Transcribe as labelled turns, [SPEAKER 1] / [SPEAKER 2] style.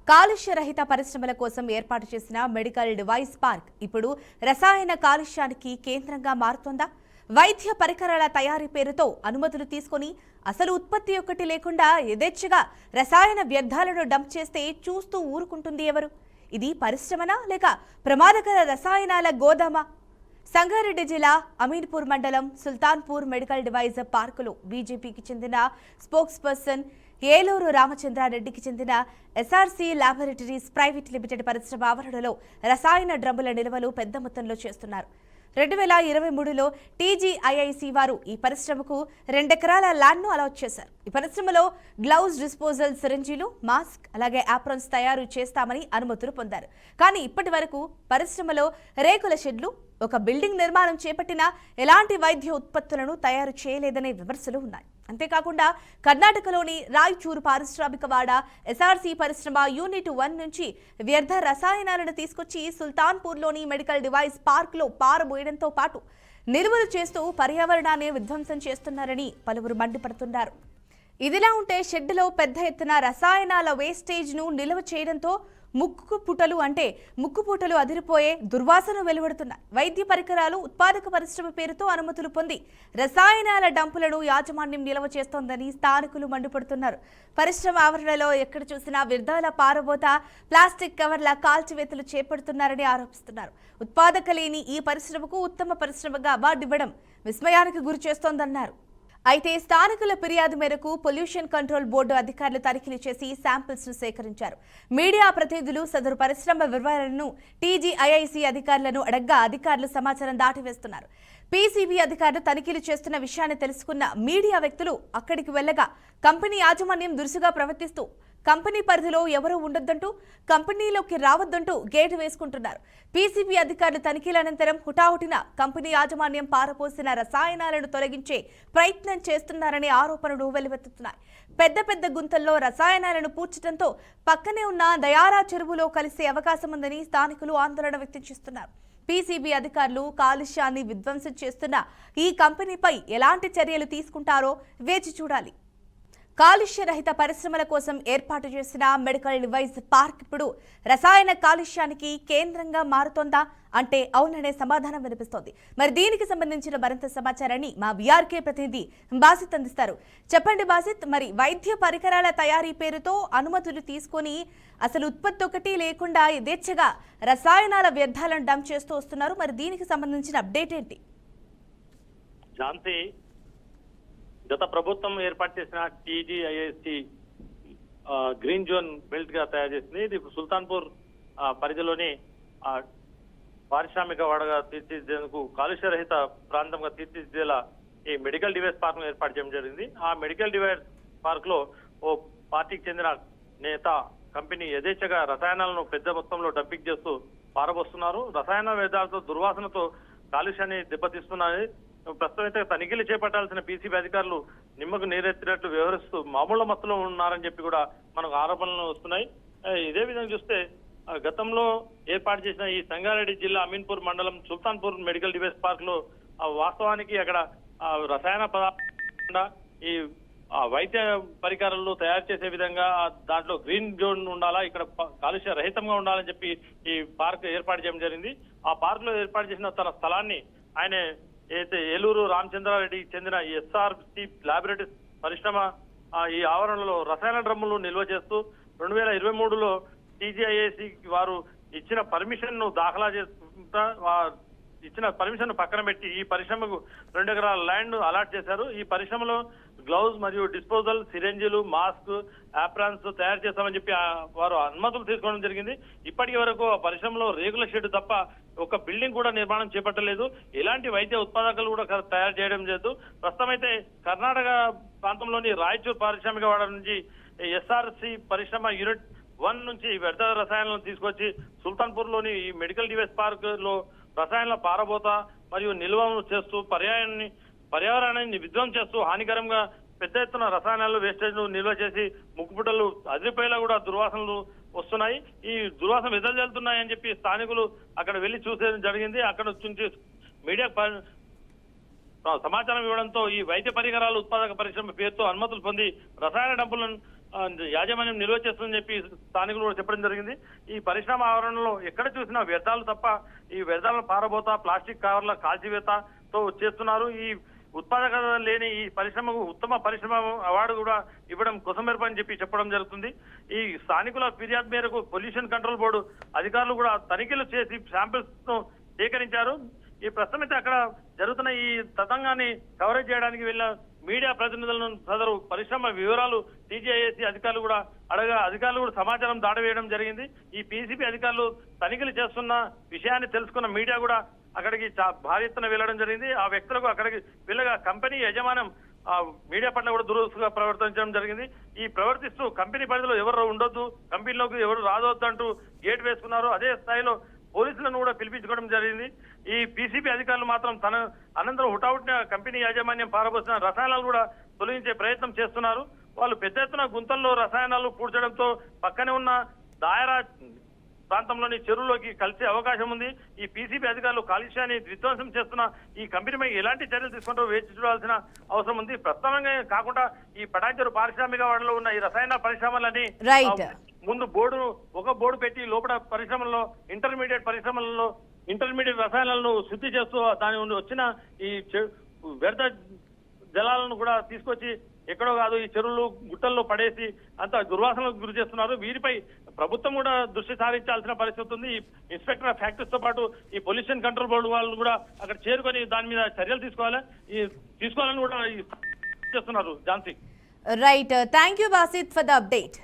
[SPEAKER 1] కాలుష్య రహిత పరిశ్రమల కోసం ఏర్పాటు చేసిన మెడికల్ డివైస్ పార్క్ ఇప్పుడు రసాయన కాలుష్యానికి కేంద్రంగా మారుతోందా? వైద్య పరికరాల తయారీ పేరుతో అనుమతులు తీసుకొని అసలు ఉత్పత్తి ఒక్కటి లేకుండా యథేచ్ఛగా రసాయన వ్యర్థాలను డంప్ చేస్తే చూస్తూ ఊరుకుంటుంది ఎవరు? ఇది పరిశ్రమనా లేక ప్రమాదకర రసాయనాల గోదామా? సంగారెడ్డి జిల్లా అమీన్పూర్ మండలం సుల్తాన్పూర్ మెడికల్ డివైస్ పార్కులో బీజేపీకి చెందిన స్పోక్స్ పర్సన్ ఏలూరు రామచంద్రారెడ్డికి చెందిన ఎస్ఆర్సీ ల్యాబొరేటరీస్ ప్రైవేట్ లిమిటెడ్ పరిశ్రమ ఆవరణలో రసాయన డ్రమ్ముల నిల్వలు పెద్ద మొత్తంలో చేస్తున్నారు. 2023లో టీజీఐఐసీ వారు ఈ పరిశ్రమకు 2 ఎకరాల ల్యాండ్ను అలాట్ చేశారు. ఈ పరిశ్రమలో గ్లౌజ్, డిస్పోజల్ సిరింజీలు, మాస్క్ అలాగే ఆప్రాన్స్ తయారు చేస్తామని అనుమతులు పొందారు. కానీ ఇప్పటి వరకు పరిశ్రమలో రేకుల షెడ్లు, ఒక బిల్డింగ్ నిర్మాణం చేపట్టినా ఎలాంటి వైద్య ఉత్పత్తులను తయారు చేయలేదనే విమర్శలు ఉన్నాయి. అంతేకాకుండా కర్ణాటకలోని రాయచూరు పారిశ్రామిక వాడ ఎస్ఆర్సీ పరిశ్రమ యూనిట్ 1 నుంచి వ్యర్థ రసాయనాలను తీసుకొచ్చి సుల్తాన్పూర్లోని మెడికల్ డివైస్ పార్క్లో పారబోయడంతో పాటు నిల్వలు చేస్తూ పర్యావరణాన్ని విధ్వంసం చేస్తున్నారని పలువురు మండిపడుతున్నారు. ఇదిలా ఉంటే షెడ్డులో పెద్ద ఎత్తున రసాయనాల వేస్టేజ్ను నిల్వ చేయడంతో ముక్కుపూటలు అదిరిపోయే దుర్వాసన వెలువడుతున్నాయి. వైద్య పరికరాలు ఉత్పాదక పరిశ్రమ పేరుతో అనుమతులు పొంది రసాయనాల డంపులను యాజమాన్యం నిల్వ చేస్తోందని స్థానికులు మండిపడుతున్నారు. పరిశ్రమ ఆవరణలో ఎక్కడ చూసినా వ్యర్థాల పారబోత, ప్లాస్టిక్ కవర్ల కాల్చివేతలు చేపడుతున్నారని ఆరోపిస్తున్నారు. ఉత్పాదక లేని ఈ పరిశ్రమకు ఉత్తమ పరిశ్రమగా అవార్డు ఇవ్వడం విస్మయానికి గురి చేస్తోందన్నారు. అయితే స్థానికుల ఫిర్యాదు మేరకు పొల్యూషన్ కంట్రోల్ బోర్డు అధికారులు తనిఖీలు చేసి శాంపిల్స్ ను సేకరించారు. మీడియా ప్రతినిధులు సదరు పరిశ్రమ వివరాలను టీజీఐఐసీ అధికారులను అడగ్గా అధికారులు సమాచారం దాటివేస్తున్నారు. పీసీబీ అధికారులు తనిఖీలు చేస్తున్న విషయాన్ని తెలుసుకున్న మీడియా వ్యక్తులు అక్కడికి వెళ్లగా కంపెనీ యాజమాన్యం దురుసుగా ప్రవర్తిస్తూ కంపెనీ పరిధిలో ఎవరూ ఉండొద్దంటూ, కంపెనీలోకి రావద్దంటూ గేటు వేసుకుంటున్నారు. పీసీబీ అధికారులు తనిఖీల అనంతరం హుటాహుటిన కంపెనీ యాజమాన్యం పారపోసిన రసాయనాలను తొలగించే ప్రయత్నం చేస్తున్నారనే ఆరోపణలు వెలువెత్తుతున్నాయి. పెద్ద గుంతల్లో రసాయనాలను పూడ్చడంతో పక్కనే ఉన్న దయారా చెరువులో కలిసే అవకాశం ఉందని స్థానికులు ఆందోళన వ్యక్తం చేస్తున్నారు. పీసీబీ అధికారులు కాలుష్యాన్ని విధ్వంసం చేస్తున్న ఈ కంపెనీపై ఎలాంటి చర్యలు తీసుకుంటారో వేచి చూడాలి. కాలుష్య రహిత పరిశ్రమల కోసం ఏర్పాటు చేసిన మెడికల్ డివైస్ పార్క్ ఇప్పుడు రసాయన కాలుష్యానికి కేంద్రంగా మారుతోందా అంటే అవుననే సమాధానం వినిపిస్తోంది. మరి దీనికి సంబంధించిన మరింత సమాచారాన్ని మా వీఆర్కే ప్రతినిధి బాసిత్ అందిస్తారు. చెప్పండి బాసిత్, మరి వైద్య పరికరాల తయారీ పేరుతో అనుమతులు తీసుకొని అసలు ఉత్పత్తి ఒకటి లేకుండా యథేచ్ఛగా రసాయనాల వ్యర్థాలను డంప్ చేస్తూ వస్తున్నారు. మరి దీనికి సంబంధించిన అప్డేట్ ఏంటి?
[SPEAKER 2] గత ప్రభుత్వం ఏర్పాటు చేసిన టీజీఐఐసీ గ్రీన్ జోన్ బెల్ట్ గా తయారు చేసింది. ఇది సుల్తాన్పూర్ పరిధిలోని పారిశ్రామిక వాడగా తీర్చిదిద్దేందుకు కాలుష్య రహిత ప్రాంతంగా తీర్చిదిద్దేలా ఈ మెడికల్ డివైస్ పార్క్ ను ఏర్పాటు చేయడం జరిగింది. ఆ మెడికల్ డివైస్ పార్క్ లో ఓ పార్టీకి చెందిన నేత కంపెనీ యథేచ్ఛగా రసాయనాలను పెద్ద మొత్తంలో డంపింగ్ చేస్తూ పారబోస్తున్నారు. రసాయన వ్యర్థాలతో దుర్వాసనతో కాలుష్యాన్ని దెబ్బతీస్తున్నారు. ప్రస్తుతం అయితే తనిఖీలు చేపట్టాల్సిన పీసీబీ అధికారులు నిమ్మకు నీరెత్తినట్లు వ్యవహరిస్తూ మామూలు మత్తులో ఉన్నారని చెప్పి కూడా మనకు ఆరోపణలు వస్తున్నాయి. ఇదే విధంగా చూస్తే గతంలో ఏర్పాటు చేసిన ఈ సంగారెడ్డి జిల్లా అమీన్పూర్ మండలం సుల్తాన్పూర్ మెడికల్ డివైస్ పార్క్ లో వాస్తవానికి అక్కడ రసాయన పదార్థాలు, ఈ వైద్య పరికరాలు తయారు చేసే విధంగా దాంట్లో గ్రీన్ జోన్ ఉండాలా, ఇక్కడ కాలుష్య రహితంగా ఉండాలని చెప్పి ఈ పార్క్ ఏర్పాటు చేయడం జరిగింది. ఆ పార్క్ లో ఏర్పాటు చేసిన తన స్థలాన్ని ఆయన అయితే ఏలూరు రామచంద్రారెడ్డికి చెందిన ఎస్ఆర్సీ ల్యాబొరేటరీస్ పరిశ్రమ ఈ ఆవరణలో రసాయన డ్రమ్ములు నిల్వ చేస్తూ 2023లో టీజీఐఐసీ వారు ఇచ్చిన పర్మిషన్ ను దాఖలా చేసుకుంటా ఇచ్చిన పర్మిషన్ పక్కన పెట్టి ఈ పరిశ్రమకు 2 ఎకరాల ల్యాండ్ అలాట్ చేశారు. ఈ పరిశ్రమలో గ్లౌజ్ మరియు డిస్పోజల్ సిరెంజీలు, మాస్క్, ఆప్రాన్స్ తయారు చేస్తామని చెప్పి వారు అనుమతులు తీసుకోవడం జరిగింది. ఇప్పటి వరకు ఆ పరిశ్రమలో రేకుల షెడ్ తప్ప ఒక బిల్డింగ్ కూడా నిర్మాణం చేపట్టలేదు. ఎలాంటి వైద్య ఉత్పాదకాలు కూడా తయారు చేయడం లేదు. ప్రస్తుతం అయితే కర్ణాటక ప్రాంతంలోని రాయచూర్ పారిశ్రామిక వాడ నుంచి ఎస్ఆర్సీ పరిశ్రమ యూనిట్ 1 నుంచి వ్యర్థ రసాయనాలను తీసుకొచ్చి సుల్తాన్పూర్ లోని ఈ మెడికల్ డివైస్ పార్క్ లో రసాయనాల పారబోత మరియు నిల్వను చేస్తూ పర్యావరణాన్ని విధ్వంసం చేస్తూ హానికరంగా పెద్ద ఎత్తున రసాయనాలు వేస్టేజ్ ను నిల్వ చేసి ముక్కుపుటలు అదిరిపోయేలా కూడా దుర్వాసనలు వస్తున్నాయి. ఈ దుర్వాసన వెదజల్లుతున్నాయని చెప్పి స్థానికులు అక్కడ వెళ్లి చూసేయడం జరిగింది. అక్కడ నుంచి మీడియా సమాచారం ఇవ్వడంతో ఈ వైద్య పరికరాలు ఉత్పాదక పరిశ్రమ పేరుతో అనుమతులు పొంది రసాయన డంపులను యాజమాన్యం నిల్వ చేస్తుందని చెప్పి స్థానికులు కూడా చెప్పడం జరిగింది. ఈ పరిశ్రమ ఆవరణలో ఎక్కడ చూసినా వ్యర్థాలు తప్ప ఈ వ్యర్థాలను పారబోత ప్లాస్టిక్ కవర్ల కాల్చివేతతో చేస్తున్నారు. ఈ ఉత్పాదకత లేని ఈ పరిశ్రమకు ఉత్తమ పరిశ్రమ అవార్డు కూడా ఇవ్వడం కొసమెరుపు అని చెప్పి చెప్పడం జరుగుతుంది. ఈ స్థానికుల ఫిర్యాదు మేరకు పొల్యూషన్ కంట్రోల్ బోర్డు అధికారులు కూడా తనిఖీలు చేసి శాంపిల్స్ ను సేకరించారు. ఈ ప్రస్తుతం అయితే అక్కడ జరుగుతున్న ఈ తతంగాన్ని కవరేజ్ చేయడానికి వెళ్ళిన మీడియా ప్రతినిధులను సదరు పరిశ్రమ వివరాలు టీజీఐఏసీ అధికారులు కూడా అధికారులు కూడా సమాచారం దాటవేయడం జరిగింది. ఈ పీసీబీ అధికారులు తనిఖీలు చేస్తున్న విషయాన్ని తెలుసుకున్న మీడియా కూడా అక్కడికి భారీ ఎత్తున వెళ్లడం జరిగింది. ఆ వ్యక్తులకు అక్కడికి వెళ్ళగా కంపెనీ యజమానం మీడియా పట్ల కూడా దురుసుగా ప్రవర్తించడం జరిగింది. ఈ ప్రవర్తిస్తూ కంపెనీ పరిధిలో ఎవరు ఉండొద్దు, కంపెనీలోకి ఎవరు రాదొద్దు అంటూ గేట్ వేసుకున్నారు. అదే స్థాయిలో పోలీసులను కూడా పిలిపించుకోవడం జరిగింది. ఈ పీసీబీ అధికారులు మాత్రం తన అనంతరం హుటాహుటిన కంపెనీ యాజమాన్యం పారబోసిన రసాయనాలు కూడా తొలగించే ప్రయత్నం చేస్తున్నారు. వాళ్ళు పెద్ద ఎత్తున గుంతల్లో రసాయనాలు పూడ్చడంతో పక్కనే ఉన్న దాయరా ప్రాంతంలోని చెరువులోకి కలిసే అవకాశం ఉంది. ఈ పీసీబీ అధికారులు కాలుష్యాన్ని విధ్వంసం చేస్తున్న ఈ కంపెనీపై ఎలాంటి చర్యలు తీసుకుంటూ వేచి చూడాల్సిన అవసరం ఉంది. ప్రస్తుతంగా కాకుండా ఈ పటాంచెరు పారిశ్రామిక వాడలో ఉన్న ఈ రసాయన పరిశ్రమలన్నీ ముందు ఒక బోర్డు పెట్టి లోపల పరిశ్రమల్లో ఇంటర్మీడియట్ రసాయనాలను శుద్ధి చేస్తూ దాని నుండి వచ్చిన ఈ వ్యర్థ జలాలను కూడా తీసుకొచ్చి ఎక్కడో కాదు ఈ చెరువులు గుట్టల్లో పడేసి అంత దుర్వాసనలకు గురి చేస్తున్నారు. వీరిపై ప్రభుత్వం కూడా దృష్టి సారించాల్సిన పరిస్థితి ఉంది. ఇన్స్పెక్టర్ ఆఫ్ ఫ్యాక్టరీస్ తో పాటు ఈ పొల్యూషన్ కంట్రోల్ బోర్డు వాళ్ళు కూడా అక్కడ చేరుకొని దాని మీద చర్యలు తీసుకోవాలని కూడా చేస్తున్నారు. Jhansi.
[SPEAKER 1] Right, thank you Basit for the update.